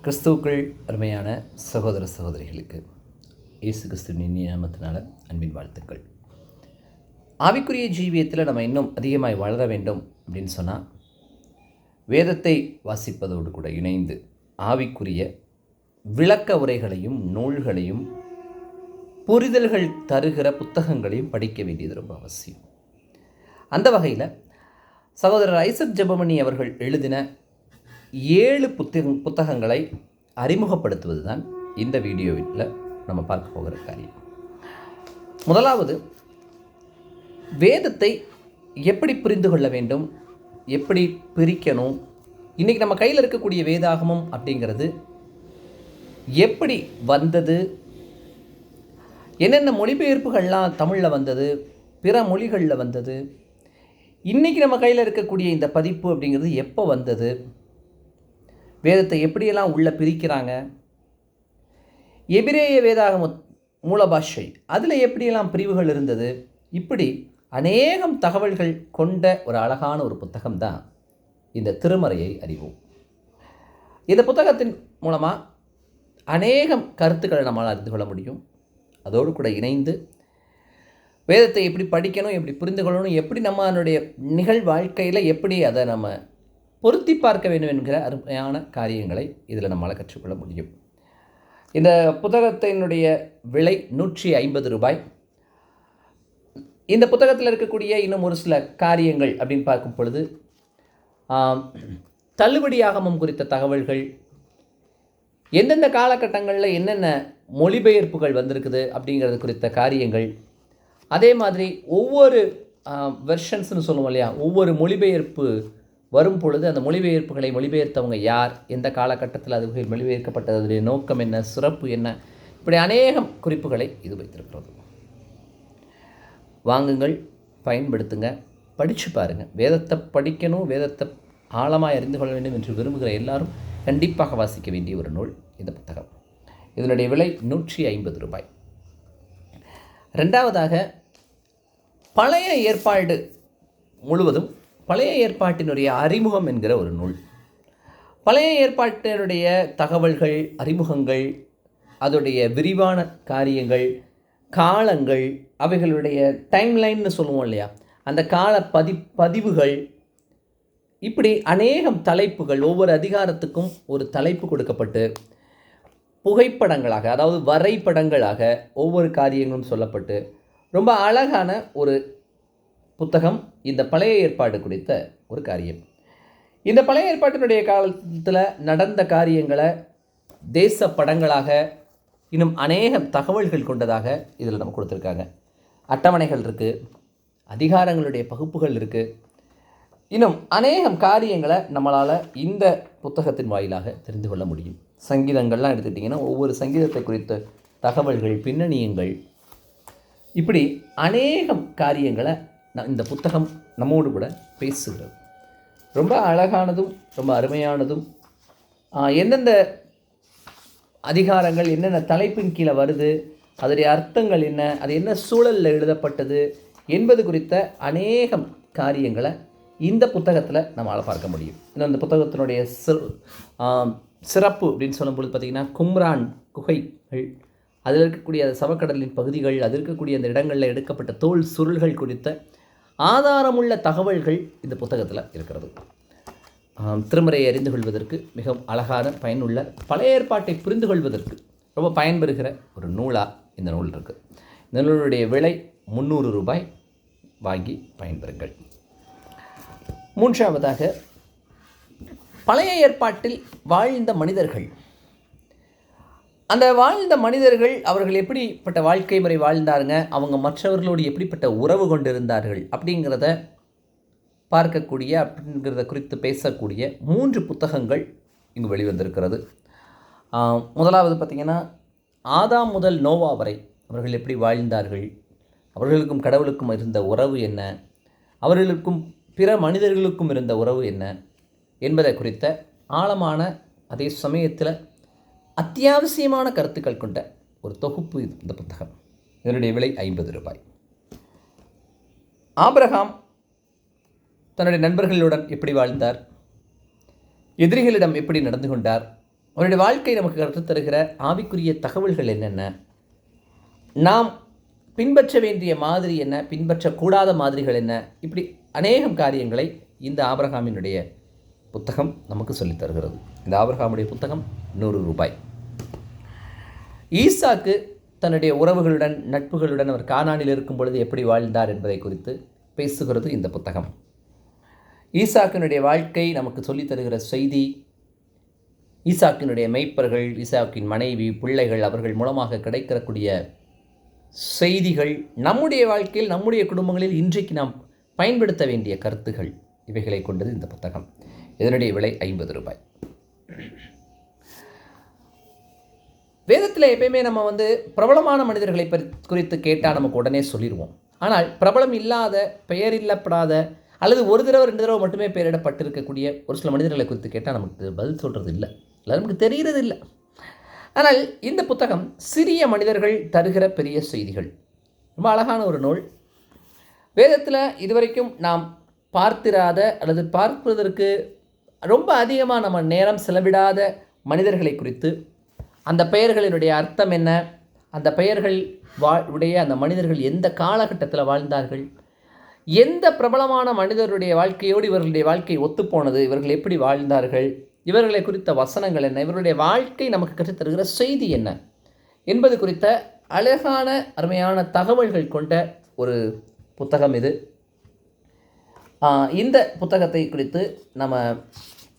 கிறிஸ்துவுக்குள் அருமையான சகோதர சகோதரிகளுக்கு இயேசு கிறிஸ்துவின் இனிய நாமத்தினால அன்பின் வாழ்த்துக்கள். ஆவிக்குரிய ஜீவியத்தில் நம்ம இன்னும் அதிகமாய் வளர வேண்டும் அப்படின்னு சொன்னால் வேதத்தை வாசிப்பதோடு கூட இணைந்து ஆவிக்குரிய விளக்க உரைகளையும் நூல்களையும் புரிதல்கள் தருகிற புத்தகங்களையும் படிக்க வேண்டியது ரொம்ப அவசியம். அந்த வகையில் சகோதரர் ஐசக் ஜெபமணி அவர்கள் எழுதின 7 புத்தகங்களை அறிமுகப்படுத்துவது தான் இந்த வீடியோவில் நம்ம பார்க்க போகிற காரியம். முதலாவது, வேதத்தை எப்படி புரிந்து கொள்ள வேண்டும், எப்படி பிரிக்கணும். இன்றைக்கி நம்ம கையில் இருக்கக்கூடிய வேதாகமம் அப்படிங்கிறது எப்படி வந்தது, என்னென்ன மொழிபெயர்ப்புகள்லாம் தமிழில் வந்தது, பிற மொழிகளில் வந்தது, இன்றைக்கி நம்ம கையில் இருக்கக்கூடிய இந்த பதிப்பு அப்படிங்கிறது எப்போ வந்தது, வேதத்தை எப்படியெல்லாம் உள்ளே பிரிக்கிறாங்க, எபிரேய வேதாகம மூல பாஷை அதில் எப்படியெல்லாம் பிரிவுகள் இருந்தது, இப்படி அநேகம் தகவல்கள் கொண்ட ஒரு அழகான ஒரு புத்தகம் தான் இந்த திருமறையை அறிவோம். இந்த புத்தகத்தின் மூலமாக அநேகம் கருத்துக்களை நம்மளால் அறிந்து கொள்ள முடியும். அதோடு கூட இணைந்து வேதத்தை எப்படி படிக்கணும், எப்படி புரிந்து கொள்ளணும், எப்படி நம்மளுடைய நிகழ் வாழ்க்கையில் எப்படி அதை நம்ம பொருத்தி பார்க்க வேண்டும் என்கிற அருமையான காரியங்களை இதில் நம்மளால் கற்றுக்கொள்ள முடியும். இந்த புத்தகத்தினுடைய விலை 150 ரூபாய். இந்த புத்தகத்தில் இருக்கக்கூடிய இன்னும் ஒரு சில காரியங்கள் அப்படின்னு பார்க்கும் பொழுது தள்ளுபடியாகமம் குறித்த தகவல்கள், எந்தெந்த காலகட்டங்களில் என்னென்ன மொழிபெயர்ப்புகள் வந்திருக்குது அப்படிங்கிறது குறித்த காரியங்கள், அதே மாதிரி ஒவ்வொரு வெர்ஷன்ஸ்னு சொல்லுவோம் இல்லையா, ஒவ்வொரு மொழிபெயர்ப்பு வரும் பொழுது அந்த மொழிபெயர்ப்புகளை மொழிபெயர்த்தவங்க யார், எந்த காலகட்டத்தில் அது மொழிபெயர்க்கப்பட்டது, அதனுடைய நோக்கம் என்ன, சிறப்பு என்ன, இப்படி அநேகம் குறிப்புகளை இது வைத்திருக்கிறது. வாங்குங்கள், பயன்படுத்துங்க, படித்து பாருங்கள். வேதத்தை படிக்கணும், வேதத்தை ஆழமாக அறிந்து கொள்ள வேண்டும் என்று விரும்புகிற எல்லாரும் கண்டிப்பாக வாசிக்க வேண்டிய ஒரு நூல் இந்த புத்தகம். இதனுடைய விலை 150 ரூபாய். ரெண்டாவதாக, பழைய ஏற்பாடு முழுவதும் பழைய ஏற்பாட்டினுடைய அறிமுகம் என்கிற ஒரு நூல். பழைய ஏற்பாட்டினுடைய தகவல்கள், அறிமுகங்கள், அதோடைய விரிவான காரியங்கள், காலங்கள், அவைகளுடைய டைம்லைன்னு சொல்லுவோம் இல்லையா, அந்த கால பதிவுகள், இப்படி அநேகம் தலைப்புகள், ஒவ்வொரு அதிகாரத்துக்கும் ஒரு தலைப்பு கொடுக்கப்பட்டு புகைப்படங்களாக, அதாவது வரைபடங்களாக ஒவ்வொரு காரியங்களும் சொல்லப்பட்டு ரொம்ப அழகான ஒரு புத்தகம் இந்த பழைய ஏற்பாடு குறித்த ஒரு காரியம். இந்த பழைய ஏற்பாட்டினுடைய காலத்தில் நடந்த காரியங்களை தேச படங்களாக, இன்னும் அநேகம் தகவல்கள் கொண்டதாக இதில் நம்ம கொடுத்துருக்காங்க. அட்டவணைகள் இருக்குது, அதிகாரங்களுடைய பகுப்புகள் இருக்குது, இன்னும் அநேகம் காரியங்களை நம்மளால் இந்த புத்தகத்தின் வாயிலாக தெரிந்து கொள்ள முடியும். சங்கீதங்கள்லாம் எடுத்துக்கிட்டிங்கன்னா ஒவ்வொரு சங்கீதத்தை குறித்த தகவல்கள், பின்னணியங்கள், இப்படி அநேகம் காரியங்களை இந்த புத்தகம் நம்மோடு கூட பேசுகிறது. ரொம்ப அழகானதும் ரொம்ப அருமையானதும், எந்தெந்த அதிகாரங்கள் என்னென்ன தலைப்பின் கீழே வருது, அதனுடைய அர்த்தங்கள் என்ன, அது என்ன சூழலில் எழுதப்பட்டது என்பது குறித்த அநேகம் காரியங்களை இந்த புத்தகத்தில் நம்மளால் பார்க்க முடியும். இன்னும் இந்த புத்தகத்தினுடைய சிறப்பு அப்படின்னு சொல்லும்பொழுது பார்த்திங்கன்னா, கும்ரான் குகைகள், அதில் இருக்கக்கூடிய சவக்கடலின் பகுதிகள், அதில் இருக்கக்கூடிய அந்த இடங்களில் எடுக்கப்பட்ட தோல் சுருள்கள் குறித்த ஆதாரமுள்ள தகவல்கள் இந்த புத்தகத்தில் இருக்கிறது. திருமறையை அறிந்து கொள்வதற்கு மிகவும் அழகான, பயனுள்ள, பழைய ஏற்பாட்டை புரிந்து கொள்வதற்கு ரொம்ப பயன்பெறுகிற ஒரு நூலாக இந்த நூல் இருக்குது. இந்த நூலுடைய விலை 300 ரூபாய். வாங்கி பயன்பெறுங்கள். மூன்றாவதாக, பழைய ஏற்பாட்டில் வாழ்ந்த மனிதர்கள், அந்த வாழ்ந்த மனிதர்கள் அவர்கள் எப்படிப்பட்ட வாழ்க்கை முறை வாழ்ந்தாருங்க, அவங்க மற்றவர்களோடு எப்படிப்பட்ட உறவு கொண்டிருந்தார்கள் அப்படிங்கிறத பார்க்கக்கூடிய, அப்படிங்கிறத குறித்து பேசக்கூடிய 3 புத்தகங்கள் இங்கு வெளிவந்திருக்கிறது. முதலாவது பார்த்திங்கன்னா, ஆதாம் முதல் நோவா வரை அவர்கள் எப்படி வாழ்ந்தார்கள், அவர்களுக்கும் கடவுளுக்கும் இருந்த உறவு என்ன, அவர்களுக்கும் பிற மனிதர்களுக்கும் இருந்த உறவு என்ன என்பதை குறித்த ஆழமான, அதே சமயத்தில் அத்தியாவசியமான கருத்துக்கள் கொண்ட ஒரு தொகுப்பு இந்த புத்தகம். இதனுடைய விலை 50 ரூபாய். ஆபிரகாம் தன்னுடைய நண்பர்களுடன் எப்படி வாழ்ந்தார், எதிரிகளிடம் எப்படி நடந்து கொண்டார், அவருடைய வாழ்க்கை நமக்கு கற்றுத்தருகிற ஆவிக்குரிய தகவல்கள் என்னென்ன, நாம் பின்பற்ற வேண்டிய மாதிரி என்ன, பின்பற்றக்கூடாத மாதிரிகள் என்ன, இப்படி அநேகம் காரியங்களை இந்த ஆபிரகாமினுடைய புத்தகம் நமக்கு சொல்லித் தருகிறது. இந்த ஆபிரகாமுடைய புத்தகம் 100 ரூபாய். ஈசாக்கு தன்னுடைய உறவுகளுடன் நட்புகளுடன் அவர் கானானில் இருக்கும் பொழுது எப்படி வாழ்ந்தார் என்பதை குறித்து பேசுகிறது இந்த புத்தகம். ஈசாக்கினுடைய வாழ்க்கை நமக்கு சொல்லித் தருகிற செய்தி, ஈசாக்கினுடைய மெய்ப்பர்கள், ஈசாக்கின் மனைவி, பிள்ளைகள், அவர்கள் மூலமாக கிடைக்கக்கூடிய செய்திகள், நம்முடைய வாழ்க்கையில் நம்முடைய குடும்பங்களில் இன்றைக்கு நாம் பயன்படுத்த வேண்டிய கருத்துகள், இவைகளை கொண்டது இந்த புத்தகம். இதனுடைய விலை 50 ரூபாய். வேதத்தில் எப்பயுமே நம்ம பிரபலமான மனிதர்களை குறித்து கேட்டால் நமக்கு உடனே சொல்லிடுவோம். ஆனால் பிரபலம் இல்லாத, பெயரில்லப்படாத, அல்லது ஒரு தடவை 2 தடவை மட்டுமே பெயரிடப்பட்டிருக்கக்கூடிய ஒரு சில மனிதர்களை குறித்து கேட்டால் நமக்கு பதில் சொல்கிறது இல்லை, இல்லை நமக்கு தெரிகிறது இல்லை. ஆனால் இந்த புத்தகம் சிறிய மனிதர்கள் தருகிற பெரிய செய்திகள். ரொம்ப அழகான ஒரு நூல். வேதத்தில் இதுவரைக்கும் நாம் பார்த்திராத அல்லது பார்ப்பதற்கு ரொம்ப அதிகமாக நம்ம நேரம் செலவிடாத மனிதர்களை குறித்து, அந்த பெயர்களினுடைய அர்த்தம் என்ன, அந்த பெயர்கள் உடைய அந்த மனிதர்கள் எந்த காலகட்டத்தில் வாழ்ந்தார்கள், எந்த பிரபலமான மனிதருடைய வாழ்க்கையோடு இவர்களுடைய வாழ்க்கை ஒத்துப்போனது, இவர்கள் எப்படி வாழ்ந்தார்கள், இவர்களை குறித்த வசனங்கள் என்ன, இவர்களுடைய வாழ்க்கை நமக்கு கற்றுத்தருகிற செய்தி என்ன என்பது குறித்த அழகான அருமையான தகவல்கள் கொண்ட ஒரு புத்தகம் இது. இந்த புத்தகத்தை குறித்து நம்ம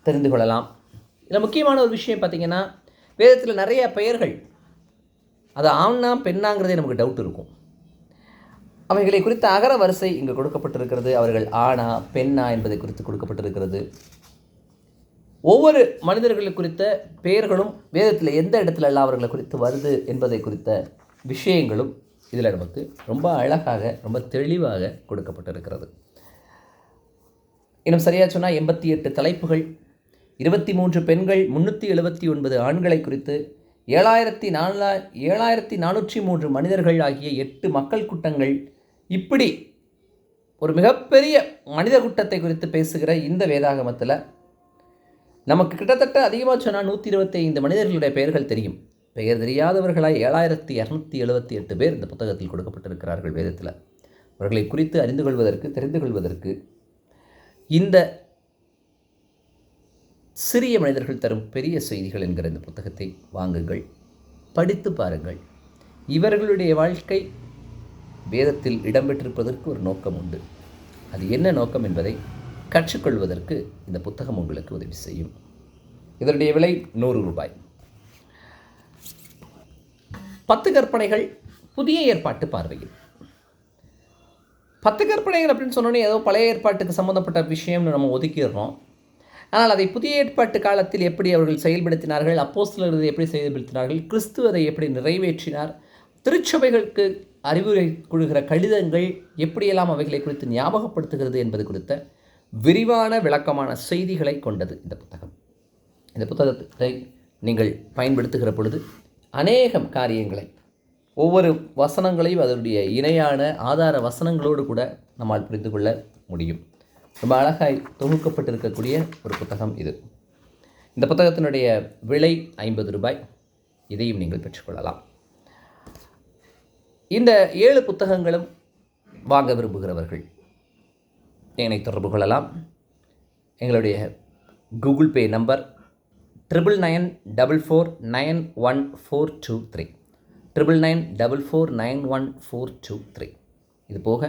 தெரிந்து கொள்ளலாம். இதில் முக்கியமான ஒரு விஷயம் பார்த்திங்கன்னா, வேதத்தில் நிறைய பெயர்கள், அது ஆணா பெண்ணாங்கிறதே நமக்கு டவுட் இருக்கும். அவைகளை குறித்த அகர வரிசை இங்கே கொடுக்கப்பட்டிருக்கிறது. அவர்கள் ஆணா பெண்ணா என்பதை குறித்து கொடுக்கப்பட்டிருக்கிறது. ஒவ்வொரு மனிதர்கள் குறித்த பெயர்களும் வேதத்தில் எந்த இடத்துல எல்லாம் அவர்களை குறித்து வருது என்பதை குறித்த விஷயங்களும் இதில் நமக்கு ரொம்ப அழகாக, ரொம்ப தெளிவாக கொடுக்கப்பட்டிருக்கிறது. இன்னும் சரியாக சொன்னால் 88 தலைப்புகள், 23 பெண்கள், 379 ஆண்களை குறித்து, 7403 மனிதர்கள் ஆகிய 8 மக்கள் கூட்டங்கள், இப்படி ஒரு மிகப்பெரிய மனித கூட்டத்தை குறித்து பேசுகிற இந்த வேதாகமத்தில் நமக்கு கிட்டத்தட்ட அதிகமாக சொன்னால் 125 மனிதர்களுடைய பெயர்கள் தெரியும். பெயர் தெரியாதவர்களாய் 7278 பேர் இந்த புத்தகத்தில் கொடுக்கப்பட்டிருக்கிறார்கள் வேதத்தில். அவர்களை குறித்து அறிந்து கொள்வதற்கு, தெரிந்து கொள்வதற்கு இந்த சிறிய மனிதர்கள் தரும் பெரிய செய்திகள் என்கிற இந்த புத்தகத்தை வாங்குங்கள், படித்து பாருங்கள். இவர்களுடைய வாழ்க்கை வேதத்தில் இடம்பெற்றிருப்பதற்கு ஒரு நோக்கம் உண்டு. அது என்ன நோக்கம் என்பதை கற்றுக்கொள்வதற்கு இந்த புத்தகம் உங்களுக்கு உதவி செய்யும். இதனுடைய விலை 100 ரூபாய். 10 கற்பனைகள் புதிய ஏற்பாட்டு பார்வையில். 10 கற்பனைகள் அப்படின்னு சொன்னோன்னே ஏதோ பழைய ஏற்பாட்டுக்கு சம்மந்தப்பட்ட விஷயம்னு நம்ம ஒதுக்கிடுறோம். ஆனால் அதை புதிய ஏற்பாட்டு காலத்தில் எப்படி அவர்கள் செயல்படுத்தினார்கள், அப்போஸ்தலர்கள் எப்படி செயல்படுத்தினார்கள், கிறிஸ்து அதை எப்படி நிறைவேற்றினார், திருச்சபைகளுக்கு அறிவுரை கொடுக்கிற கடிதங்கள் எப்படியெல்லாம் அவைகளை குறித்து ஞாபகப்படுத்துகிறது என்பது குறித்த விரிவான விளக்கமான செய்திகளை கொண்டது இந்த புத்தகம். இந்த புத்தகத்தை நீங்கள் பயன்படுத்துகிற பொழுது அநேகம் காரியங்களை, ஒவ்வொரு வசனங்களையும் அதனுடைய இணையான ஆதார வசனங்களோடு கூட நம்மால் புரிந்து கொள்ள முடியும். ரொம்ப அழகாய் தொகுக்கப்பட்டிருக்கக்கூடிய ஒரு புத்தகம் இது. இந்த புத்தகத்தினுடைய விலை 50 ரூபாய். இதையும் நீங்கள் பெற்றுக்கொள்ளலாம். இந்த 7 புத்தகங்களும் வாங்க விரும்புகிறவர்கள் என்னை தொடர்பு கொள்ளலாம். எங்களுடைய கூகுள் பே நம்பர் 9994491423 9994491423. இது போக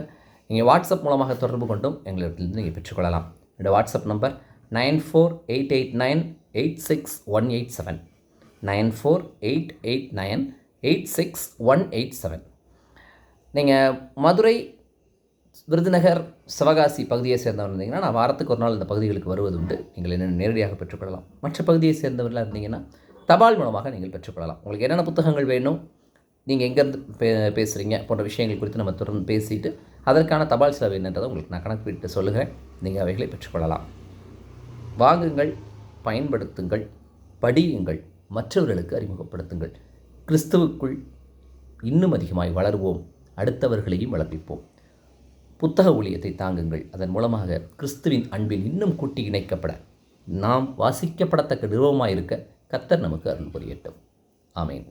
நீங்கள் வாட்ஸ்அப் மூலமாக தொடர்பு கொண்டும் எங்களிடத்திலிருந்து நீங்கள் பெற்றுக்கொள்ளலாம். என்னோடய வாட்ஸ்அப் நம்பர் 9488986187 9488986187. நீங்கள் மதுரை, விருதுநகர், சிவகாசி பகுதியை சேர்ந்தவர் இருந்தீங்கன்னா நான் வாரத்துக்கு ஒரு நாள் இந்த பகுதிகளுக்கு வருவது உண்டு. நீங்கள் என்னென்ன நேரடியாக பெற்றுக்கொள்ளலாம். மற்ற பகுதியை சேர்ந்தவர்களாக இருந்தீங்கன்னா தபால் மூலமாக நீங்கள் பெற்றுக்கொள்ளலாம். உங்களுக்கு என்னென்ன புத்தகங்கள் வேணும், நீங்கள் எங்கேருந்து பேசுகிறீங்க போன்ற விஷயங்கள் குறித்து நம்ம தொடர்ந்து பேசிட்டு அதற்கான தபால் செலவு என்னன்றதை உங்களுக்கு நான் கணக்கு விட்டு சொல்லுகிறேன். நீங்கள் அவைகளை பெற்றுக்கொள்ளலாம். வாங்குங்கள், பயன்படுத்துங்கள், படியுங்கள், மற்றவர்களுக்கு அறிமுகப்படுத்துங்கள். கிறிஸ்துவுக்குள் இன்னும் அதிகமாய் வளருவோம், அடுத்தவர்களையும் வளர்ப்பிப்போம். புத்தக ஊழியத்தை தாங்குங்கள். அதன் மூலமாக கிறிஸ்துவின் அன்பில் இன்னும் கூட்டி இணைக்கப்பட, நாம் வாசிக்கப்படத்தக்க நிறுவமாக இருக்க கர்த்தர் நமக்கு அருள் புரியட்டும். ஆமேன்.